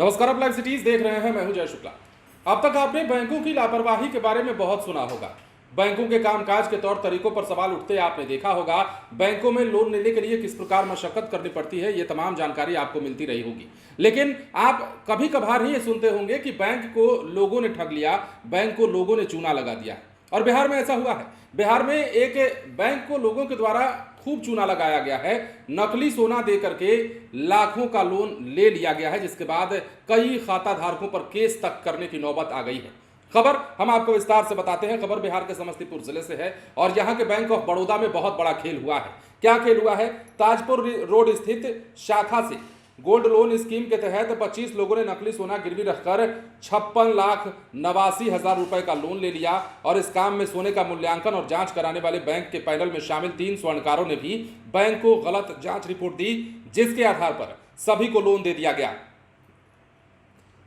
नमस्कार, आप live cities देख रहे हैं। मैं हूं जय शुक्ला। अब तक आपने बैंकों की लापरवाही के बारे में बहुत सुना होगा। बैंकों के कामकाज के तौर तरीकों पर सवाल उठते आपने देखा होगा। बैंकों में लोन लेने के लिए किस प्रकार मशक्कत करनी पड़ती है, ये तमाम जानकारी आपको मिलती रही होगी। लेकिन आप कभी कभार ही ये सुनते होंगे कि बैंक को लोगों ने ठग लिया, बैंक को लोगों ने चूना लगा दिया। और बिहार में ऐसा हुआ है। बिहार में एक बैंक को लोगों के द्वारा खूब चूना लगाया गया है। नकली सोना दे करके लाखों का लोन ले लिया गया है, जिसके बाद कई खाता धारकों पर केस तक करने की नौबत आ गई है। खबर हम आपको विस्तार से बताते हैं। खबर बिहार के समस्तीपुर जिले से है और यहाँ के बैंक ऑफ बड़ौदा में बहुत बड़ा खेल हुआ है। क्या खेल हुआ है? ताजपुर रोड स्थित शाखा से गोल्ड लोन स्कीम के तहत 25 लोगों ने नकली सोना गिरवी रखकर 56,89,000 रुपए का लोन ले लिया। और इस काम में सोने का मूल्यांकन और जांच कराने वाले बैंक के पैनल में शामिल 3 स्वर्णकारों ने भी बैंक को गलत जांच रिपोर्ट दी, जिसके आधार पर सभी को लोन दे दिया गया।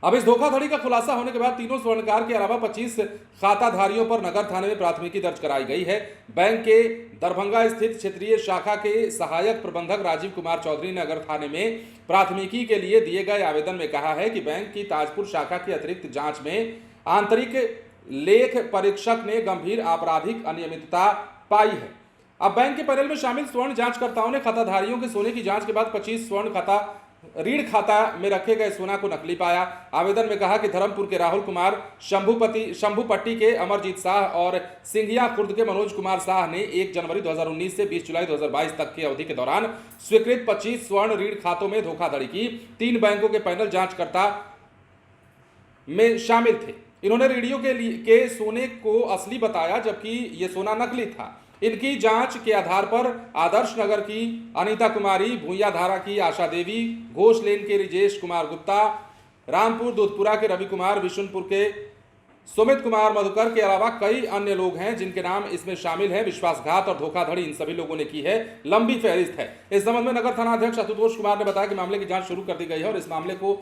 अब इस धोखाधड़ी का खुलासा होने के बाद तीनों स्वर्णकार के अलावा 25 खाताधारियों पर नगर थाने में प्राथमिकी दर्ज कराई गई है। बैंक के दरभंगा स्थित क्षेत्रीय शाखा के सहायक प्रबंधक राजीव कुमार चौधरी ने नगर थाने में प्राथमिकी के लिए दिए गए आवेदन में कहा है कि बैंक की ताजपुर शाखा की अतिरिक्त जांच में आंतरिक लेख परीक्षक ने गंभीर आपराधिक अनियमितता पाई है। अब बैंक के पैनल में शामिल स्वर्ण जांचकर्ताओं ने खाताधारियों के सोने की जांच के बाद 25 स्वर्ण ऋण खाता में रखे गए सोना को नकली पाया। आवेदन में कहा कि धर्मपुर के राहुल कुमार, शंभुपट्टी के अमरजीत शाह और सिंघिया खुर्द के मनोज कुमार शाह ने 1 जनवरी 2019 से 20 जुलाई 2022 तक की अवधि के दौरान स्वीकृत 25 स्वर्ण ऋण खातों में धोखाधड़ी की। 3 बैंकों के पैनल जांचकर्ता में शामिल थे। इन्होंने ऋणियों के सोने को असली बताया, जबकि यह सोना नकली था। इनकी जांच के आधार पर आदर्श नगर की अनीता कुमारी, भूया धारा की आशा देवी, घोष लेन के रिजेश कुमार गुप्ता, रामपुर दूधपुरा के रवि कुमार, विशुनपुर के सुमित कुमार मधुकर के अलावा कई अन्य लोग हैं जिनके नाम इसमें शामिल है। विश्वासघात और धोखाधड़ी इन सभी लोगों ने की है। लंबी फहरिस्त है। इस संबंध में नगर थाना अध्यक्ष आशुतोष कुमार ने बताया कि मामले की जांच शुरू कर दी गई है और इस मामले को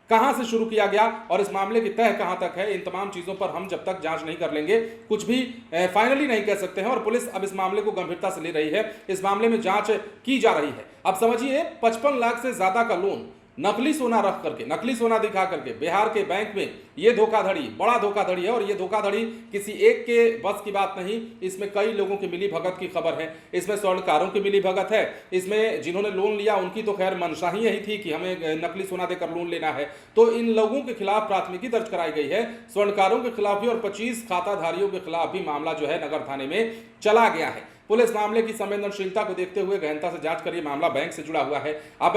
कहां से शुरू किया गया और इस मामले की तह कहां तक है, इन तमाम चीजों पर हम जब तक जांच नहीं कर लेंगे कुछ भी फाइनली नहीं कह सकते हैं। और पुलिस अब इस मामले को गंभीरता से ले रही है। इस मामले में जांच की जा रही है। अब समझिए, 55 लाख से ज्यादा का लोन नकली सोना रख करके, नकली सोना दिखा करके बिहार के बैंक में ये धोखाधड़ी बड़ा धोखाधड़ी है। और ये धोखाधड़ी किसी एक के बस की बात नहीं, इसमें कई लोगों की मिली भगत की खबर है। इसमें स्वर्णकारों की मिली भगत है। इसमें जिन्होंने लोन लिया उनकी तो खैर मंशा ही यही थी कि हमें नकली सोना देकर लोन लेना है, तो इन लोगों के खिलाफ प्राथमिकी दर्ज कराई गई है। स्वर्णकारों के खिलाफ भी और 25 खाताधारियों के खिलाफ भी मामला जो है नगर थाने में चला गया है। पुलिस मामले की संवेदनशीलता को देखते हुए गहनता से जांच कर ये मामला बैंक से जुड़ा हुआ है। अब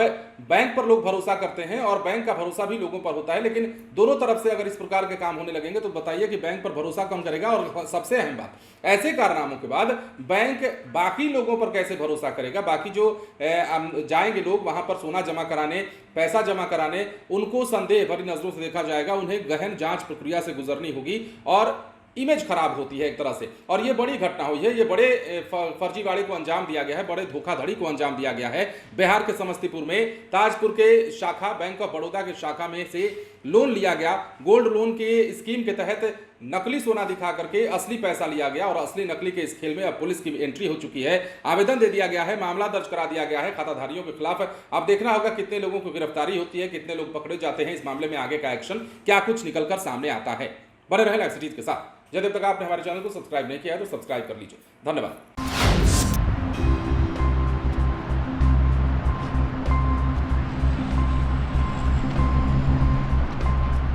बैंक पर लोग भरोसा करते हैं और बैंक का भरोसा भी लोगों पर होता है, लेकिन दोनों तरफ से अगर इस प्रकार के काम होने लगेंगे तो बताइए कि बैंक पर भरोसा कौन करेगा। और सबसे अहम बात, ऐसे कारनामों के बाद बैंक बाकी लोगों पर कैसे भरोसा करेगा। बाकी जो जाएंगे लोग वहां पर सोना जमा कराने, पैसा जमा कराने, उनको संदेह भरी नजरों से देखा जाएगा। उन्हें गहन जांच प्रक्रिया से गुजरनी होगी और इमेज खराब होती है एक तरह से। और ये बड़ी घटना हुई है। ये बड़े फर्जीवाड़े को अंजाम दिया गया है, बड़े धोखाधड़ी को अंजाम दिया गया है। बिहार के समस्तीपुर में ताजपुर के शाखा बैंक ऑफ बड़ौदा के शाखा में से लोन लिया गया। गोल्ड लोन के स्कीम के तहत नकली सोना दिखा करके असली पैसा लिया गया और असली नकली के इस खेल में अब पुलिस की एंट्री हो चुकी है। आवेदन दे दिया गया है, मामला दर्ज करा दिया गया है खाताधारियों के खिलाफ। अब देखना होगा कितने लोगों को गिरफ्तारी होती है, कितने लोग पकड़े जाते हैं। इस मामले में आगे का एक्शन क्या कुछ निकलकर सामने आता है। बने रहे लाइव सिटीज के साथ। यदि तक आपने हमारे चैनल को सब्सक्राइब नहीं किया है तो सब्सक्राइब कर लीजिए। धन्यवाद।